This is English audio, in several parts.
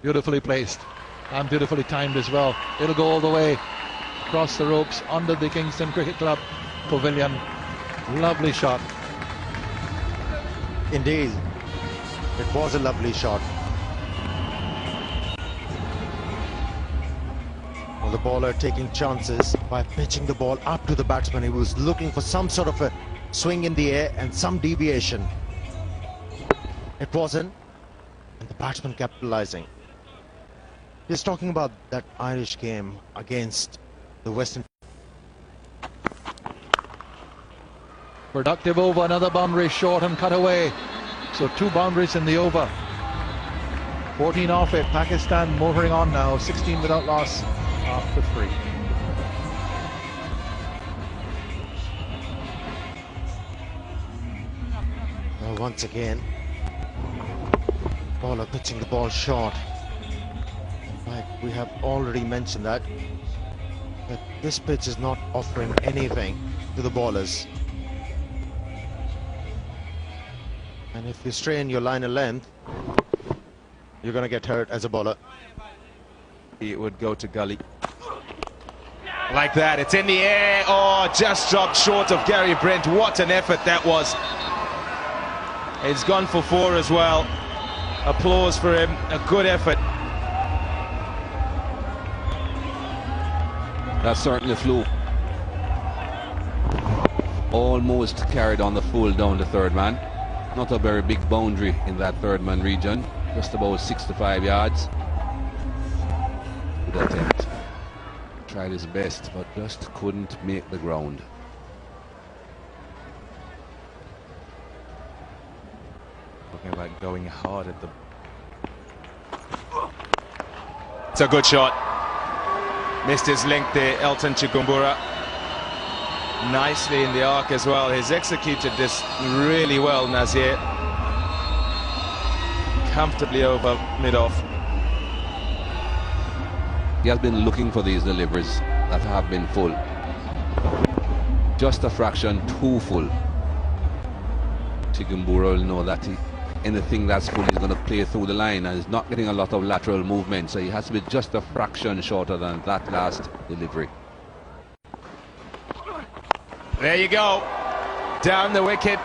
Beautifully placed and beautifully timed as well. It'll go all the way across the ropes under the Kingston Cricket Club pavilion. Lovely shot. Indeed, it was a lovely shot. Well, the bowler taking chances by pitching the ball up to the batsman. He was looking for some sort of a swing in the air and some deviation. It wasn't, and the batsman capitalizing. He's talking about that Irish game against the Western. Productive over, another boundary short and cut away. So 2 boundaries in the over. 14 off it. Pakistan motoring on now. 16 without loss after 3. Well, once again, bowler pitching the ball short. Like we have already mentioned that this pitch is not offering anything to the bowlers. And if you strain your line of length, you're going to get hurt as a bowler. It would go to gully. Like that, it's in the air. Oh, just dropped short of Gary Brent. What an effort that was. It's gone for 4 as well. Applause for him, a good effort. That certainly flew. Almost carried on the full down the third man. Not a very big boundary in that third man region. Just about 65 yards. Good attempt. Tried his best, but just couldn't make the ground. Talking about going hard at the... It's a good shot. Missed his length there, Elton Chikumbura. Nicely in the arc as well. He's executed this really well, Nazir. Comfortably over mid-off. He has been looking for these deliveries that have been full. Just a fraction too full. Chikumbura will know that anything that's full is going to play through the line, and he's not getting a lot of lateral movement, so he has to be just a fraction shorter than that last delivery. There you go. Down the wicket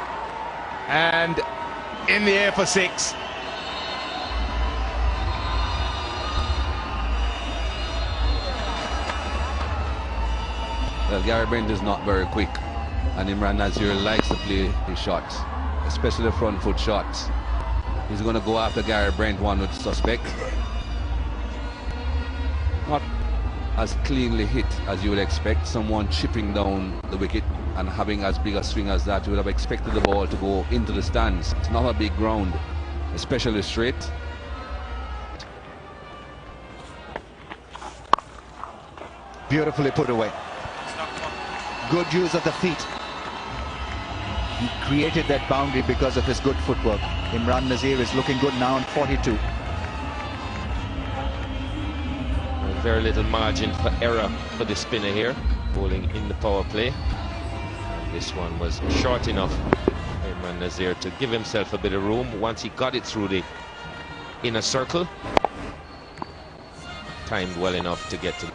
and in the air for 6. Well, Gary Brent is not very quick, and Imran Nazir likes to play his shots, especially the front foot shots. He's going to go after Gary Brent, one with suspect. Not as cleanly hit as you would expect. Someone chipping down the wicket and having as big a swing as that, you would have expected the ball to go into the stands. It's not a big ground, especially straight. Beautifully put away. Good use of the feet. He created that boundary because of his good footwork. Imran Nazir is looking good now on 42. Very little margin for error for the spinner here, bowling in the power play. This one was short enough for Imran Nazir to give himself a bit of room. Once he got it through the inner circle, timed well enough to get to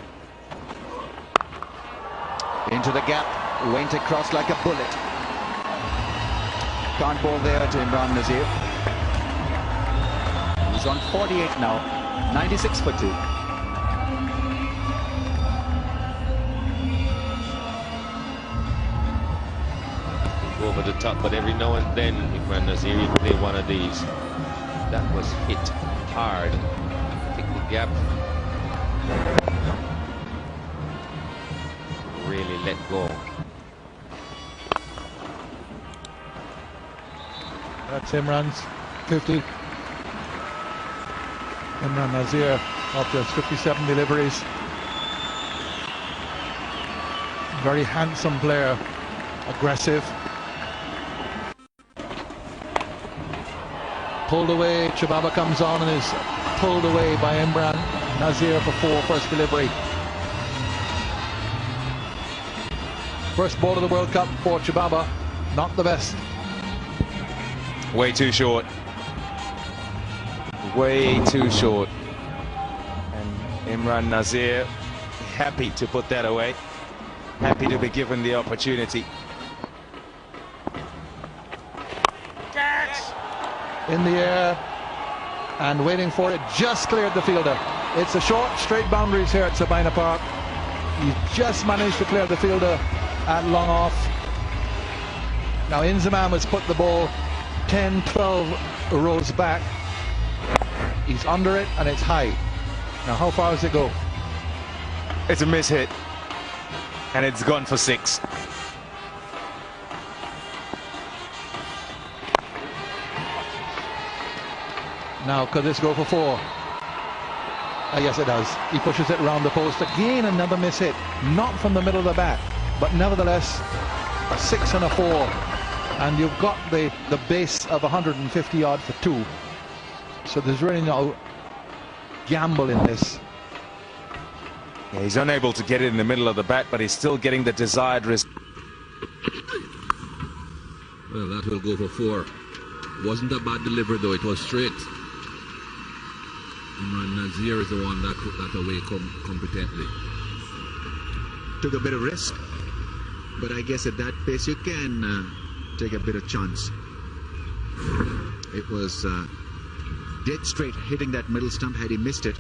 into the gap, went across like a bullet. Can't bowl there to Imran Nazir. He's on 48 now, 96 for 2. over the top, but every now and then Imran Nazir will play one of these. That was hit hard. Pick the gap. Really let go. That's Imran's 50. Imran Nazir of just 57 deliveries. Very handsome player, aggressive. Pulled away, Chababa comes on and is pulled away by Imran Nazir for 4 first delivery. First ball of the World Cup for Chababa, not the best. Way too short. Way too short. Imran Nazir happy to put that away. Happy to be given the opportunity. In the air and waiting for it, just cleared the fielder. It's a short straight boundaries here at Sabina Park. He just managed to clear the fielder at long off. Now Inzamam has put the ball 10-12 rows back. He's under it and it's high. Now how far does it go? It's a miss hit and it's gone for 6. Now could this go for 4? Yes, it does. He pushes it around the post. Again, another miss hit. Not from the middle of the bat, but nevertheless, a 6 and a 4. And you've got the base of 150 odd for 2. So there's really no gamble in this. Yeah, he's unable to get it in the middle of the bat, but he's still getting the desired result. Well, that will go for 4. Wasn't a bad delivery though, it was straight. Imran Nazir is the one that put that away competently. Took a bit of risk, but I guess at that pace you can take a bit of chance. It was dead straight hitting that middle stump. Had he missed it,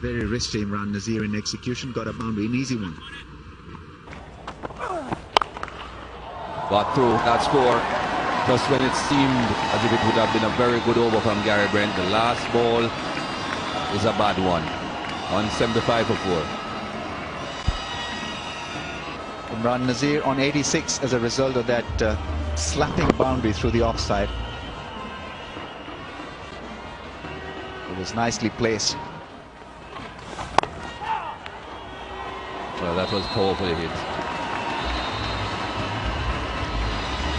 very risky. Imran Nazir in execution got a boundary, an easy one. Got through that score just when it seemed as if it would have been a very good over from Gary Brent. The last ball is a bad one. On 75 for 4. Imran Nazir on 86 as a result of that slapping boundary through the offside. It was nicely placed. Well, that was powerfully hit.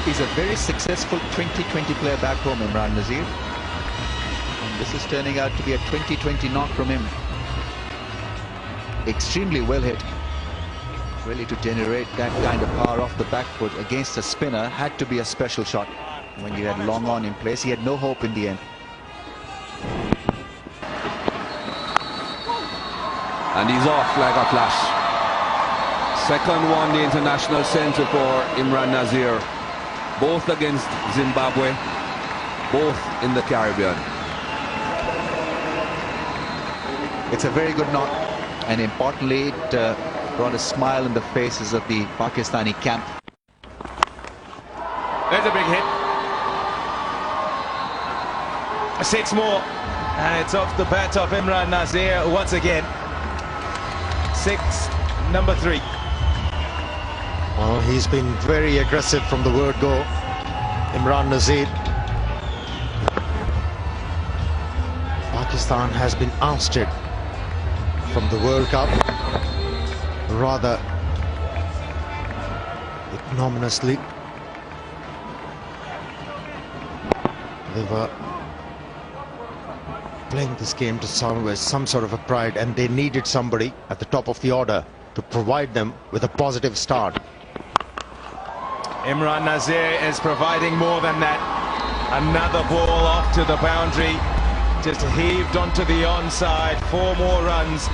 He's a very successful 2020 player back home, Imran Nazir. And this is turning out to be a 2020 knock from him. Extremely well hit. Really, to generate that kind of power off the back foot against a spinner had to be a special shot. When you had long on in place, he had no hope in the end. And he's off like a flash. Second one, the international centre for Imran Nazir. Both against Zimbabwe, both in the Caribbean. It's a very good knock, and importantly, it brought a smile on the faces of the Pakistani camp. There's a big hit. 6 more, and it's off the bat of Imran Nazir once again. 6, number 3. Well, he's been very aggressive from the word go, Imran Nazir. Pakistan has been ousted from the World Cup rather ignominiously. They were playing this game to some sort of a pride, and they needed somebody at the top of the order to provide them with a positive start. Imran Nazir is providing more than that. Another ball off to the boundary, just heaved onto the onside. 4 more runs.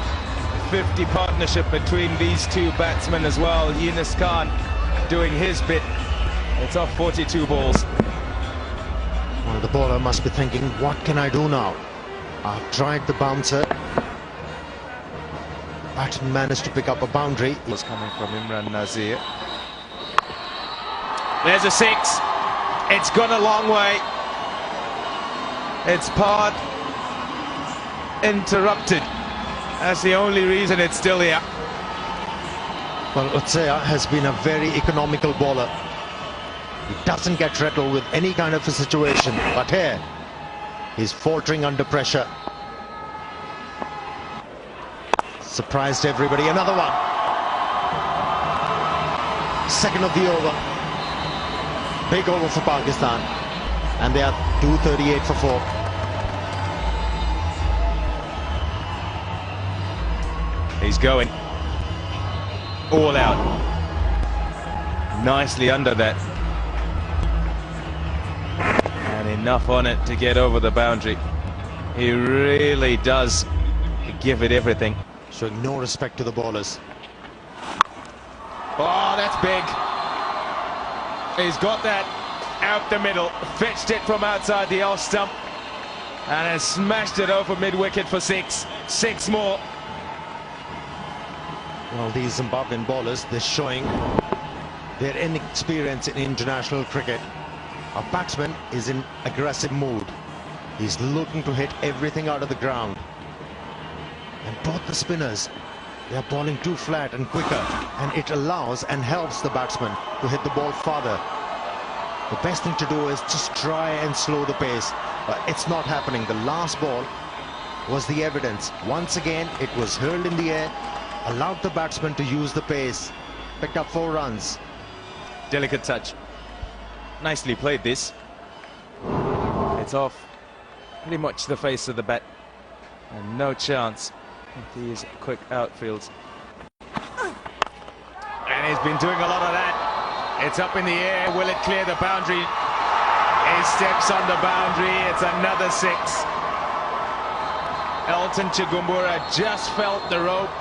50 partnership between these two batsmen as well. Yunus Khan doing his bit. It's off 42 balls. Well, the bowler must be thinking, what can I do now? I've tried the bouncer. Batsman managed to pick up a boundary. It was coming from Imran Nazir. There's a 6. It's gone a long way. It's part interrupted. That's the only reason it's still here. Well, Utsaya has been a very economical bowler. He doesn't get rattled with any kind of a situation, but here he's faltering under pressure. Surprised everybody. Another one. Second of the over. Big over for Pakistan, and they are 238 for 4. He's going all out. Nicely under that. And enough on it to get over the boundary. He really does give it everything. Showing no respect to the bowlers. Oh, that's big. He's got that out the middle, fetched it from outside the off stump, and has smashed it over mid-wicket for six. Six more. Well, these Zimbabwean bowlers, they're showing their inexperience in international cricket. Our batsman is in aggressive mood. He's looking to hit everything out of the ground. And both the spinners, they are bowling too flat and quicker, and it allows and helps the batsman to hit the ball farther. The best thing to do is just try and slow the pace, but it's not happening. The last ball was the evidence. Once again, it was hurled in the air, allowed the batsman to use the pace, picked up 4 runs. Delicate touch. Nicely played this. It's off pretty much the face of the bat, and no chance with these quick outfields. And he's been doing a lot of that. It's up in the air. Will it clear the boundary? He steps on the boundary. It's another 6. Elton Chigumbura just felt the rope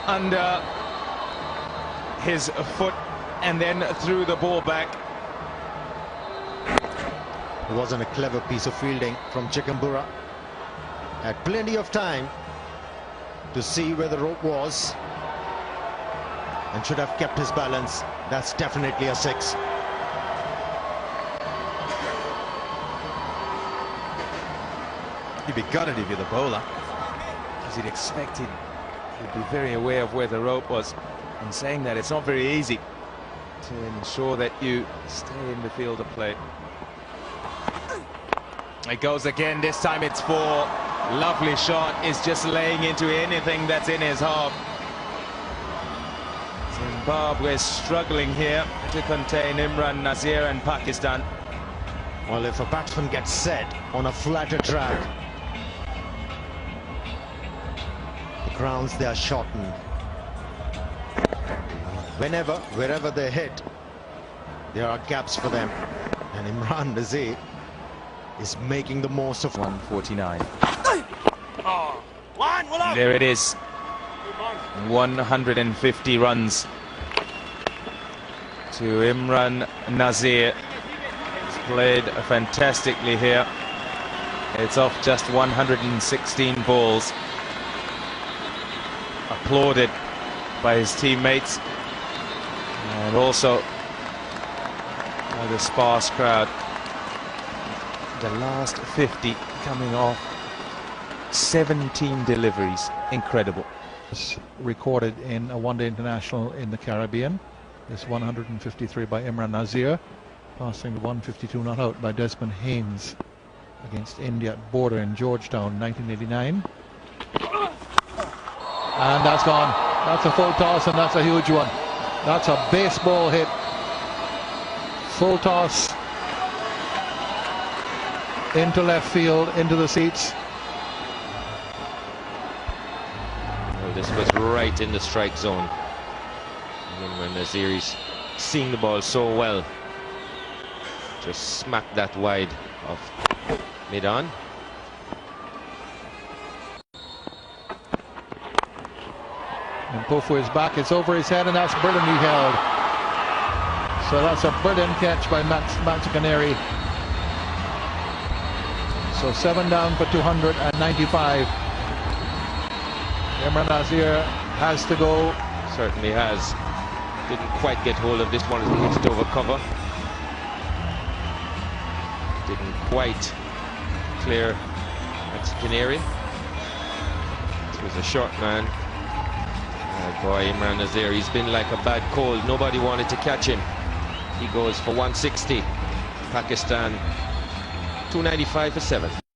under his foot and then threw the ball back. It wasn't a clever piece of fielding from Chigumbura. Had plenty of time to see where the rope was and should have kept his balance. That's definitely a 6. You'd be gutted if you're the bowler, because you'd expect it. You'd be very aware of where the rope was. And saying that, it's not very easy to ensure that you stay in the field of play. It goes again. This time it's 4. Lovely shot. Is just laying into anything that's in his half. Zimbabwe is struggling here to contain Imran Nazir and Pakistan. Well, if a batsman gets set on a flatter track, the grounds, they are shortened. Wherever they hit, there are gaps for them. And Imran Nazir is making the most of 149. There it is. 150 runs to Imran Nazir. He's played fantastically here. It's off just 116 balls. Applauded by his teammates and also by the sparse crowd. The last 50 coming off 17 deliveries. Incredible. Recorded in a one-day international in the Caribbean. This 153 by Imran Nazir, passing the 152 not out by Desmond Haynes against India at border in Georgetown, 1989. And that's gone. That's a full toss, and that's a huge one. That's a baseball hit. Full toss into left field, into the seats. Well, this was right in the strike zone. Imran Nazir is seeing the ball so well. Just smacked that wide of mid-on. And Pofu is back. It's over his head, and that's brilliantly held. So that's a brilliant catch by Max Canary. So 7 down for 295. Imran Nazir has to go. Certainly has. Didn't quite get hold of this one as he hits it over cover. Didn't quite clear Max Canary. This was a short man. Boy, Imran Nazir, he's been like a bad cold. Nobody wanted to catch him. He goes for 160. Pakistan 295 for 7.